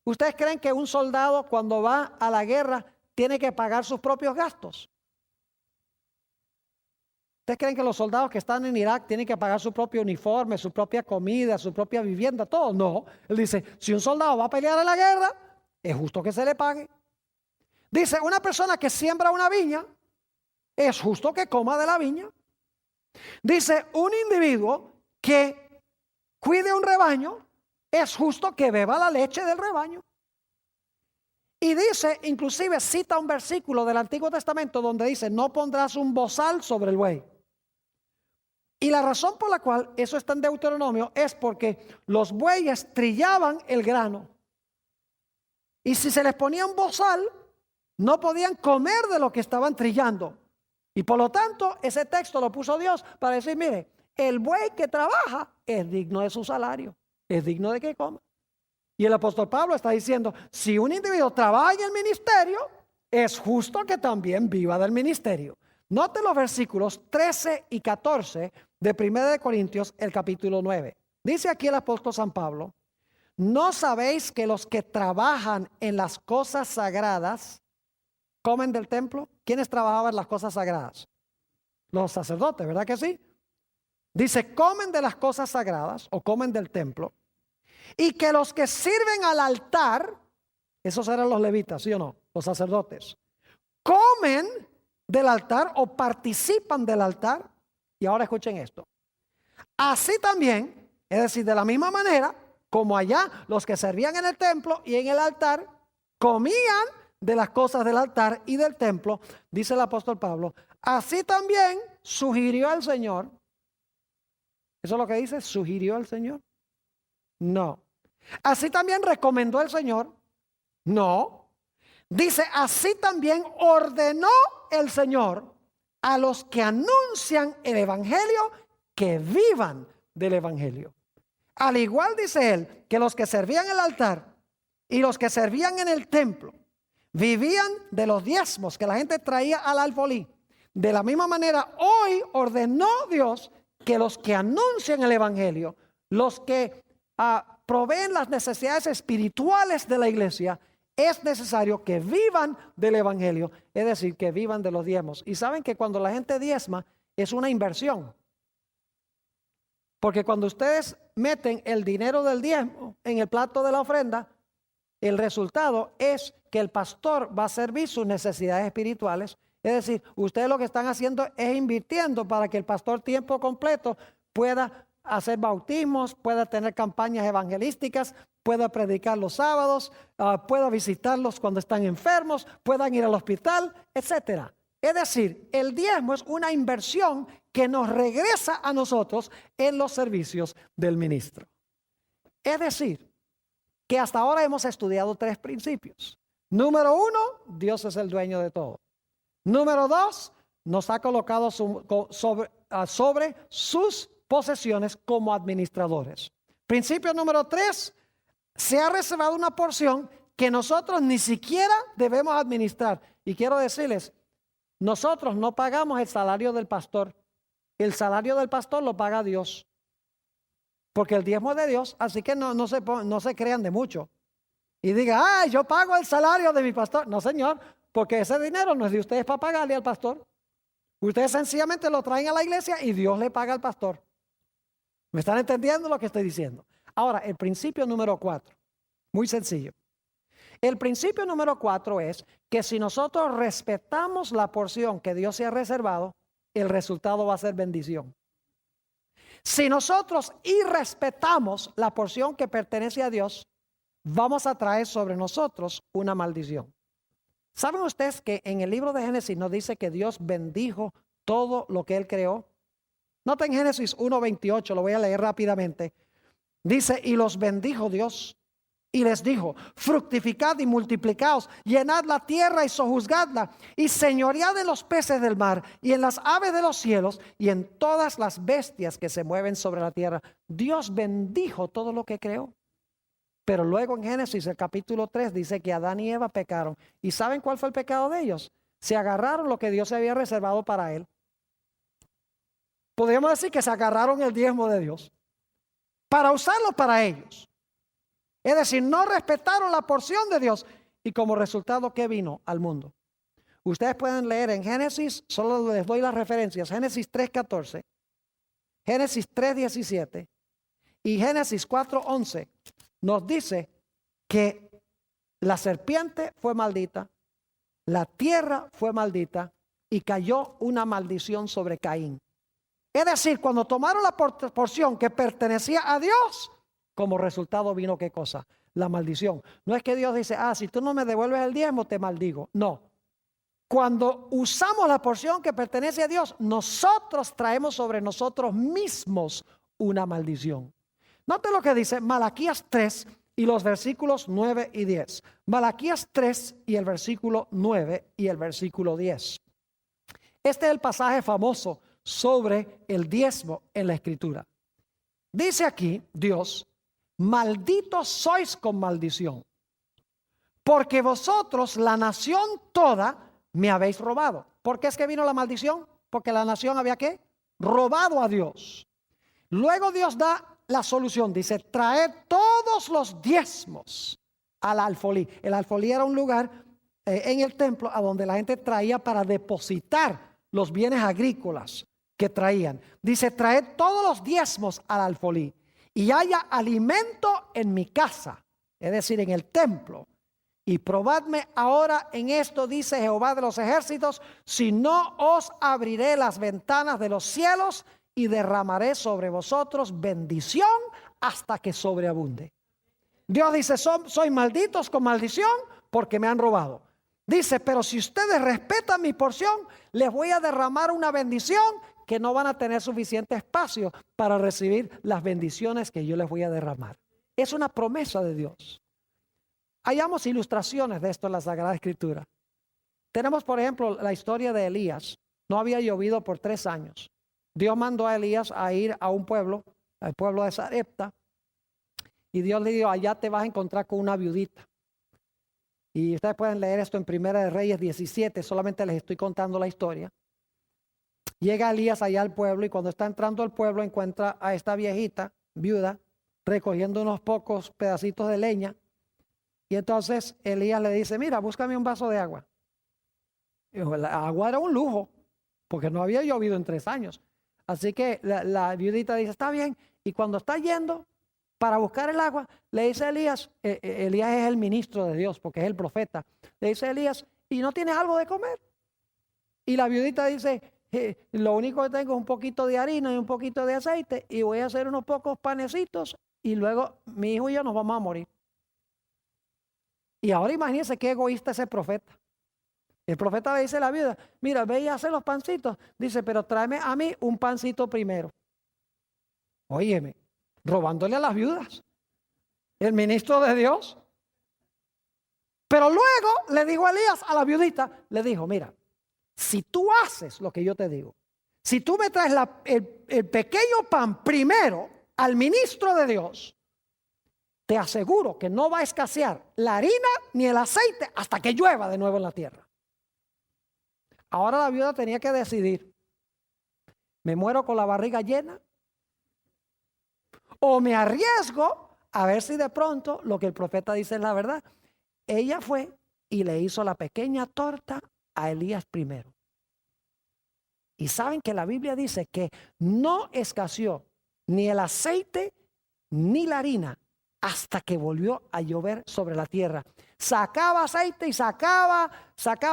¿ustedes creen que un soldado cuando va a la guerra tiene que pagar sus propios gastos? ¿Ustedes creen que los soldados que están en Irak tienen que pagar su propio uniforme, su propia comida, su propia vivienda, todo? No. Él dice, si un soldado va a pelear en la guerra, es justo que se le pague. Dice, una persona que siembra una viña, es justo que coma de la viña. Dice, un individuo que cuide un rebaño, es justo que beba la leche del rebaño. Y dice, inclusive cita un versículo del Antiguo Testamento donde dice, no pondrás un bozal sobre el buey. Y la razón por la cual eso está en Deuteronomio es porque los bueyes trillaban el grano. Y si se les ponía un bozal, no podían comer de lo que estaban trillando. Y por lo tanto, ese texto lo puso Dios para decir, mire, el buey que trabaja es digno de su salario, es digno de que coma. Y el apóstol Pablo está diciendo, si un individuo trabaja en el ministerio, es justo que también viva del ministerio. Note los versículos 13 y 14 de 1 Corintios, el capítulo 9. Dice aquí el apóstol San Pablo, ¿no sabéis que los que trabajan en las cosas sagradas comen del templo? ¿Quiénes trabajaban en las cosas sagradas? Los sacerdotes, ¿verdad que sí? Dice, comen de las cosas sagradas o comen del templo Y que los que sirven al altar, esos eran los levitas, ¿sí o no? Los sacerdotes, comen del altar o participan del altar. Y ahora escuchen esto. Así también, es decir, de la misma manera, como allá los que servían en el templo y en el altar comían de las cosas del altar y del templo, dice el apóstol Pablo, así también sugirió el Señor. ¿Eso es lo que dice? ¿Sugirió el Señor? No. Así también recomendó el Señor. No. Dice, así también ordenó el Señor a los que anuncian el evangelio que vivan del evangelio. Al igual dice él que los que servían el altar y los que servían en el templo vivían de los diezmos que la gente traía al alfolí. De la misma manera, hoy ordenó Dios que los que anuncian el evangelio, los que proveen las necesidades espirituales de la iglesia, es necesario que vivan del evangelio, es decir, que vivan de los diezmos. Y saben que cuando la gente diezma es una inversión. Porque cuando ustedes meten el dinero del diezmo en el plato de la ofrenda, el resultado es que el pastor va a servir sus necesidades espirituales. Es decir, ustedes lo que están haciendo es invirtiendo para que el pastor tiempo completo pueda hacer bautismos, pueda tener campañas evangelísticas, pueda predicar los sábados, pueda visitarlos cuando están enfermos, puedan ir al hospital, etcétera. Es decir, el diezmo es una inversión que nos regresa a nosotros en los servicios del ministro. Es decir, que hasta ahora hemos estudiado 3 principios. Número 1, Dios es el dueño de todo. Número 2, nos ha colocado sobre sus posesiones como administradores. Principio número 3, se ha reservado una porción que nosotros ni siquiera debemos administrar. Y quiero decirles, nosotros no pagamos el salario del pastor. El salario del pastor lo paga Dios. Porque el diezmo es de Dios, así que no se crean de mucho. Y diga, yo pago el salario de mi pastor. No, señor, porque ese dinero no es de ustedes para pagarle al pastor. Ustedes sencillamente lo traen a la iglesia y Dios le paga al pastor. ¿Me están entendiendo lo que estoy diciendo? Ahora, el principio número 4, muy sencillo. El principio número 4 es que si nosotros respetamos la porción que Dios se ha reservado, el resultado va a ser bendición. Si nosotros irrespetamos la porción que pertenece a Dios, vamos a traer sobre nosotros una maldición. ¿Saben ustedes que en el libro de Génesis nos dice que Dios bendijo todo lo que Él creó? Noten Génesis 1:28, lo voy a leer rápidamente. Dice, y los bendijo Dios y les dijo, fructificad y multiplicaos, llenad la tierra y sojuzgadla, y señoread en los peces del mar y en las aves de los cielos y en todas las bestias que se mueven sobre la tierra. Dios bendijo todo lo que creó. Pero luego en Génesis el capítulo 3 dice que Adán y Eva pecaron. ¿Y saben cuál fue el pecado de ellos? Se agarraron lo que Dios se había reservado para él. Podríamos decir que se agarraron el diezmo de Dios para usarlo para ellos. Es decir, no respetaron la porción de Dios. Y como resultado, ¿qué vino al mundo? Ustedes pueden leer en Génesis, solo les doy las referencias, Génesis 3:14, Génesis 3:17 y Génesis 4:11. Nos dice que la serpiente fue maldita, la tierra fue maldita y cayó una maldición sobre Caín. Es decir, cuando tomaron la porción que pertenecía a Dios, como resultado vino ¿qué cosa? La maldición. No es que Dios dice, si tú no me devuelves el diezmo, te maldigo. No. Cuando usamos la porción que pertenece a Dios, nosotros traemos sobre nosotros mismos una maldición. Note lo que dice Malaquías 3 y los versículos 9 y 10. Malaquías 3 y el versículo 9 y el versículo 10. Este es el pasaje famoso sobre el diezmo en la Escritura. Dice aquí Dios, malditos sois con maldición, porque vosotros, la nación toda, me habéis robado. ¿Por qué es que vino la maldición? Porque la nación había ¿qué? Robado a Dios. Luego Dios da la solución, dice, traed todos los diezmos al alfolí. El alfolí era un lugar en el templo a donde la gente traía para depositar los bienes agrícolas que traían. Dice, traed todos los diezmos al alfolí y haya alimento en mi casa, es decir, en el templo. Y probadme ahora en esto, dice Jehová de los ejércitos, si no os abriré las ventanas de los cielos y derramaré sobre vosotros bendición hasta que sobreabunde. Dios dice, soy malditos con maldición porque me han robado. Dice, pero si ustedes respetan mi porción, les voy a derramar una bendición que no van a tener suficiente espacio para recibir las bendiciones que yo les voy a derramar. Es una promesa de Dios. Hallamos ilustraciones de esto en la Sagrada Escritura. Tenemos, por ejemplo, la historia de Elías. No había llovido por 3 años. Dios mandó a Elías a ir a un pueblo, al pueblo de Sarepta. Y Dios le dijo, allá te vas a encontrar con una viudita. Y ustedes pueden leer esto en Primera de Reyes 17, solamente les estoy contando la historia. Llega Elías allá al pueblo y cuando está entrando al pueblo encuentra a esta viejita, viuda, recogiendo unos pocos pedacitos de leña. Y entonces Elías le dice, mira, búscame un vaso de agua. Y la agua era un lujo, porque no había llovido en 3 años. Así que la viudita dice, está bien. Y cuando está yendo para buscar el agua, le dice a Elías, Elías es el ministro de Dios, porque es el profeta. Le dice a Elías, ¿y no tienes algo de comer? Y la viudita dice, lo único que tengo es un poquito de harina y un poquito de aceite, y voy a hacer unos pocos panecitos, y luego mi hijo y yo nos vamos a morir. Y ahora imagínense qué egoísta ese profeta. El profeta le dice a la viuda, mira, ve y hace los pancitos. Dice, pero tráeme a mí un pancito primero. Óyeme, robándole a las viudas. El ministro de Dios. Pero luego le dijo a Elías, a la viudita, le dijo, mira, si tú haces lo que yo te digo, si tú me traes el pequeño pan primero al ministro de Dios, te aseguro que no va a escasear la harina ni el aceite hasta que llueva de nuevo en la tierra. Ahora la viuda tenía que decidir, ¿me muero con la barriga llena? ¿O me arriesgo a ver si de pronto lo que el profeta dice es la verdad? Ella fue y le hizo la pequeña torta a Elías primero. Y saben que la Biblia dice que no escaseó ni el aceite ni la harina hasta que volvió a llover sobre la tierra. Sacaba aceite y sacaba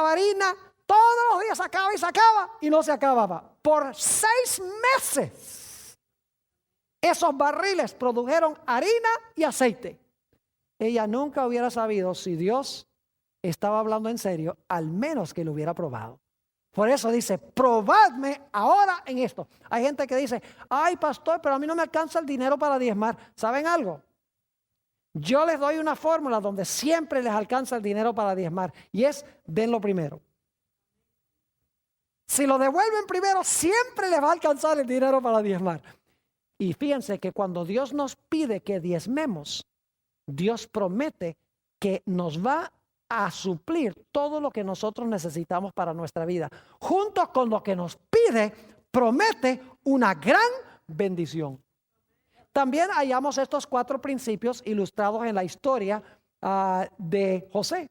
harina, todos los días sacaba y no se acababa. Por 6 meses esos barriles produjeron harina y aceite. Ella nunca hubiera sabido si Dios estaba hablando en serio, al menos que lo hubiera probado. Por eso dice, probadme ahora en esto. Hay gente que dice, ay pastor, pero a mí no me alcanza el dinero para diezmar. ¿Saben algo? Yo les doy una fórmula donde siempre les alcanza el dinero para diezmar. Y es, denlo primero. Si lo devuelven primero, siempre les va a alcanzar el dinero para diezmar. Y fíjense que cuando Dios nos pide que diezmemos, Dios promete que nos va a suplir todo lo que nosotros necesitamos para nuestra vida. Junto con lo que nos pide, promete una gran bendición. También hallamos estos 4 principios ilustrados en la historia de José.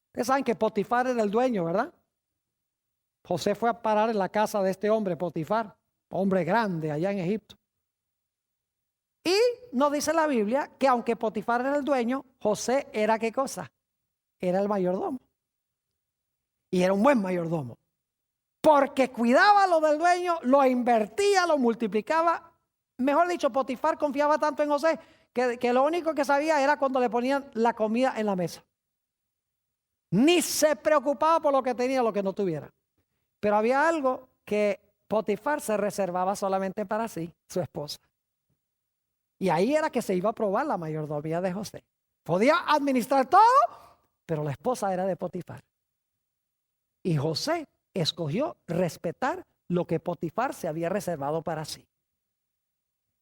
Ustedes saben que Potifar era el dueño, ¿verdad? José fue a parar en la casa de este hombre, Potifar, hombre grande allá en Egipto. Y nos dice la Biblia que aunque Potifar era el dueño, José era ¿qué cosa? Era el mayordomo. Y era un buen mayordomo. Porque cuidaba lo del dueño, lo invertía, lo multiplicaba. Mejor dicho, Potifar confiaba tanto en José que lo único que sabía era cuando le ponían la comida en la mesa. Ni se preocupaba por lo que tenía o lo que no tuviera. Pero había algo que Potifar se reservaba solamente para sí, su esposa. Y ahí era que se iba a probar la mayordomía de José. Podía administrar todo, pero la esposa era de Potifar. Y José escogió respetar lo que Potifar se había reservado para sí.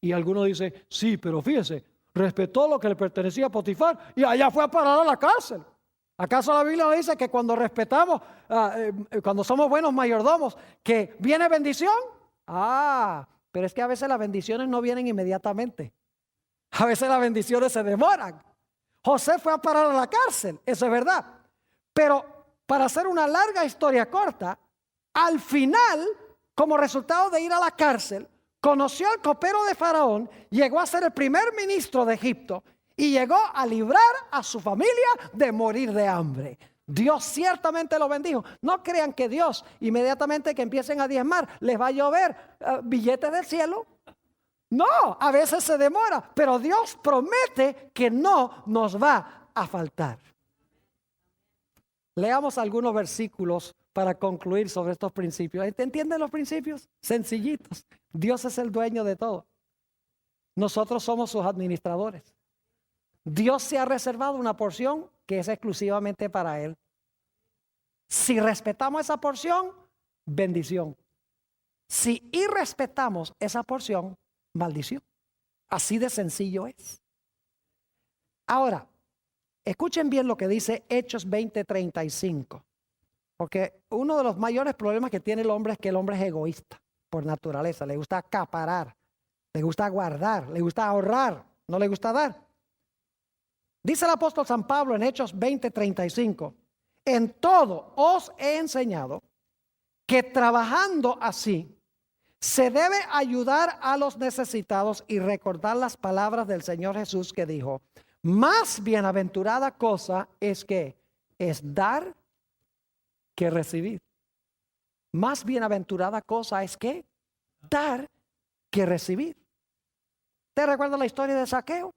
Y algunos dicen, sí, pero fíjese, respetó lo que le pertenecía a Potifar y allá fue a parar a la cárcel. ¿Acaso la Biblia dice que cuando respetamos, cuando somos buenos mayordomos, que viene bendición? Pero es que a veces las bendiciones no vienen inmediatamente. A veces las bendiciones se demoran. José fue a parar a la cárcel, eso es verdad. Pero para hacer una larga historia corta, al final, como resultado de ir a la cárcel, conoció al copero de Faraón, llegó a ser el primer ministro de Egipto y llegó a librar a su familia de morir de hambre. Dios ciertamente lo bendijo. No crean que Dios inmediatamente que empiecen a diezmar les va a llover billetes del cielo. No, a veces se demora, pero Dios promete que no nos va a faltar. Leamos algunos versículos para concluir sobre estos principios. ¿Entienden los principios? Sencillitos. Dios es el dueño de todo. Nosotros somos sus administradores. Dios se ha reservado una porción que es exclusivamente para Él. Si respetamos esa porción, bendición. Si irrespetamos esa porción, maldición. Así de sencillo es. Ahora, escuchen bien lo que dice Hechos 20:35. Porque uno de los mayores problemas que tiene el hombre es que el hombre es egoísta por naturaleza. Le gusta acaparar, le gusta guardar, le gusta ahorrar, no le gusta dar. Dice el apóstol San Pablo en Hechos 20:35, en todo os he enseñado que trabajando así se debe ayudar a los necesitados y recordar las palabras del Señor Jesús que dijo, más bienaventurada cosa es dar que recibir. Más bienaventurada cosa es dar que recibir. ¿Te recuerda la historia de Zaqueo?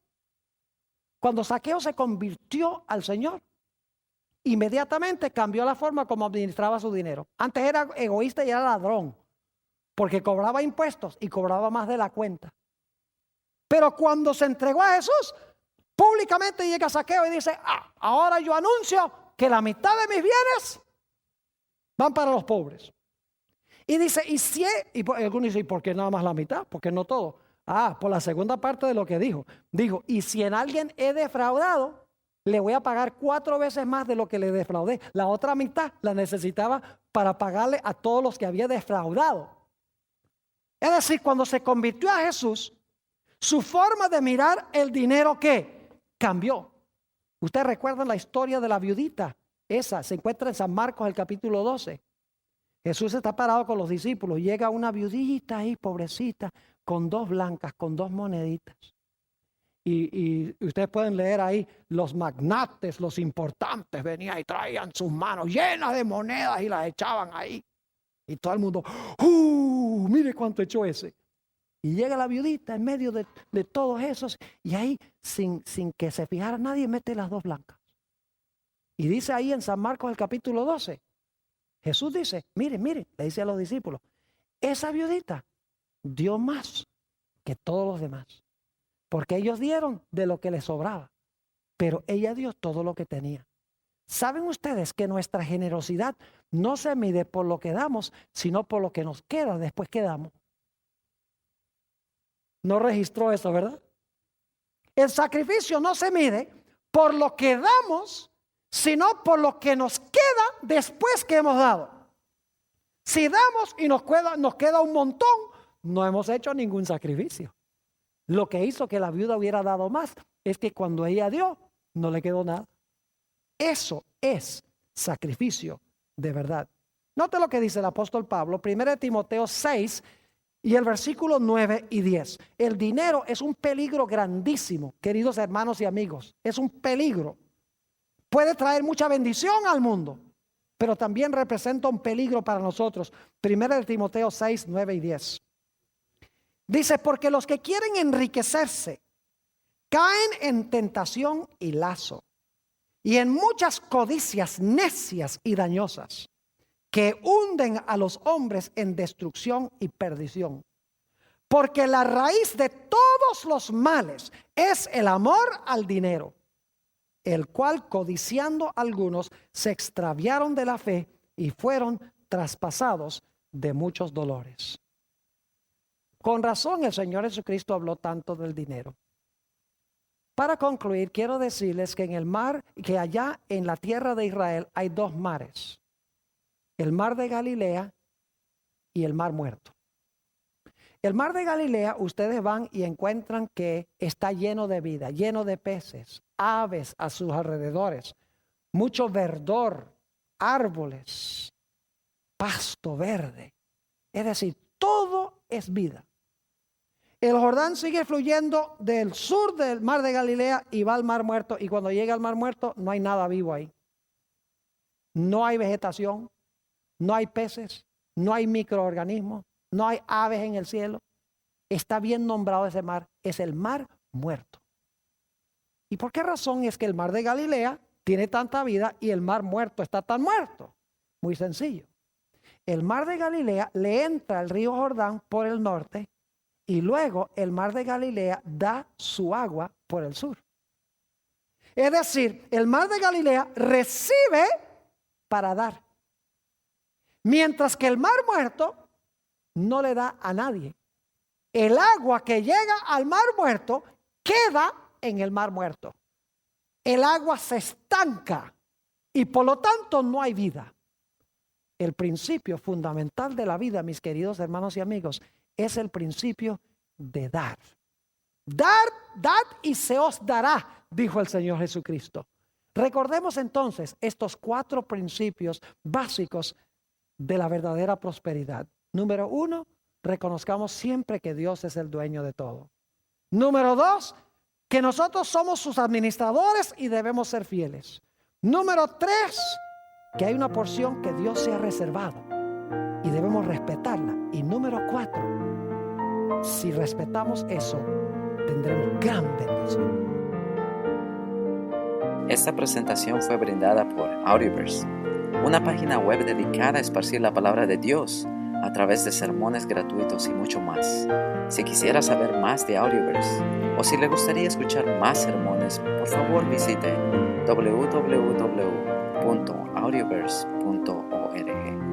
Cuando Zaqueo se convirtió al Señor, inmediatamente cambió la forma como administraba su dinero. Antes era egoísta y era ladrón, porque cobraba impuestos y cobraba más de la cuenta. Pero cuando se entregó a Jesús, públicamente llega Zaqueo y dice, ahora yo anuncio que la mitad de mis bienes van para los pobres. Y dice, y algunos dicen, ¿y por qué nada más la mitad? ¿Por qué no todo? Por la segunda parte de lo que dijo. Dijo, y si en alguien he defraudado, le voy a pagar 4 veces más de lo que le defraudé. La otra mitad la necesitaba para pagarle a todos los que había defraudado. Es decir, cuando se convirtió a Jesús, su forma de mirar el dinero, ¿qué? Cambió. Ustedes recuerdan la historia de la viudita. Esa se encuentra en San Marcos, el capítulo 12. Jesús está parado con los discípulos. Llega una viudita ahí, pobrecita, con 2 blancas, con 2 moneditas. Y ustedes pueden leer ahí, los magnates, los importantes venían y traían sus manos llenas de monedas y las echaban ahí. Y todo el mundo, mire cuánto echó ese. Y llega la viudita en medio de todos esos y ahí, sin que se fijara nadie, mete las 2 blancas. Y dice ahí en San Marcos el capítulo 12, Jesús dice, miren, le dice a los discípulos, esa viudita dio más que todos los demás. Porque ellos dieron de lo que les sobraba, pero ella dio todo lo que tenía. ¿Saben ustedes que nuestra generosidad no se mide por lo que damos, sino por lo que nos queda después que damos? No registró eso, ¿verdad? El sacrificio no se mide por lo que damos, sino por lo que nos queda después que hemos dado. Si damos y nos queda un montón, no hemos hecho ningún sacrificio. Lo que hizo que la viuda hubiera dado más es que cuando ella dio, no le quedó nada. Eso es sacrificio de verdad. Note lo que dice el apóstol Pablo, 1 Timoteo 6 y el versículo 9 y 10. El dinero es un peligro grandísimo, queridos hermanos y amigos. Es un peligro. Puede traer mucha bendición al mundo, pero también representa un peligro para nosotros. 1 Timoteo 6, 9 y 10. Dice, porque los que quieren enriquecerse caen en tentación y lazo y en muchas codicias necias y dañosas que hunden a los hombres en destrucción y perdición. Porque la raíz de todos los males es el amor al dinero, el cual codiciando algunos se extraviaron de la fe y fueron traspasados de muchos dolores. Con razón el Señor Jesucristo habló tanto del dinero. Para concluir, quiero decirles que en el mar, que allá en la tierra de Israel hay 2 mares. El mar de Galilea y el mar muerto. El mar de Galilea, ustedes van y encuentran que está lleno de vida, lleno de peces, aves a sus alrededores, mucho verdor, árboles, pasto verde. Es decir, todo es vida. El Jordán sigue fluyendo del sur del mar de Galilea y va al mar muerto. Y cuando llega al mar muerto no hay nada vivo ahí. No hay vegetación, no hay peces, no hay microorganismos, no hay aves en el cielo. Está bien nombrado ese mar, es el mar muerto. ¿Y por qué razón es que el mar de Galilea tiene tanta vida y el mar muerto está tan muerto? Muy sencillo. El mar de Galilea le entra al río Jordán por el norte y luego el mar de Galilea da su agua por el sur. Es decir, el mar de Galilea recibe para dar. Mientras que el mar muerto no le da a nadie. El agua que llega al mar muerto queda en el mar muerto. El agua se estanca y por lo tanto no hay vida. El principio fundamental de la vida, mis queridos hermanos y amigos, es el principio de dar. Dad y se os dará, dijo el Señor Jesucristo. Recordemos entonces estos 4 principios básicos de la verdadera prosperidad. Número 1, reconozcamos siempre que Dios es el dueño de todo. Número 2, que nosotros somos sus administradores y debemos ser fieles. Número 3, que hay una porción que Dios se ha reservado y debemos respetarla. Y número 4, si respetamos eso, tendremos gran bendición. Esta presentación fue brindada por Audioverse, una página web dedicada a esparcir la palabra de Dios a través de sermones gratuitos y mucho más. Si quisiera saber más de Audioverse o si le gustaría escuchar más sermones, por favor visite www.audioverse.org.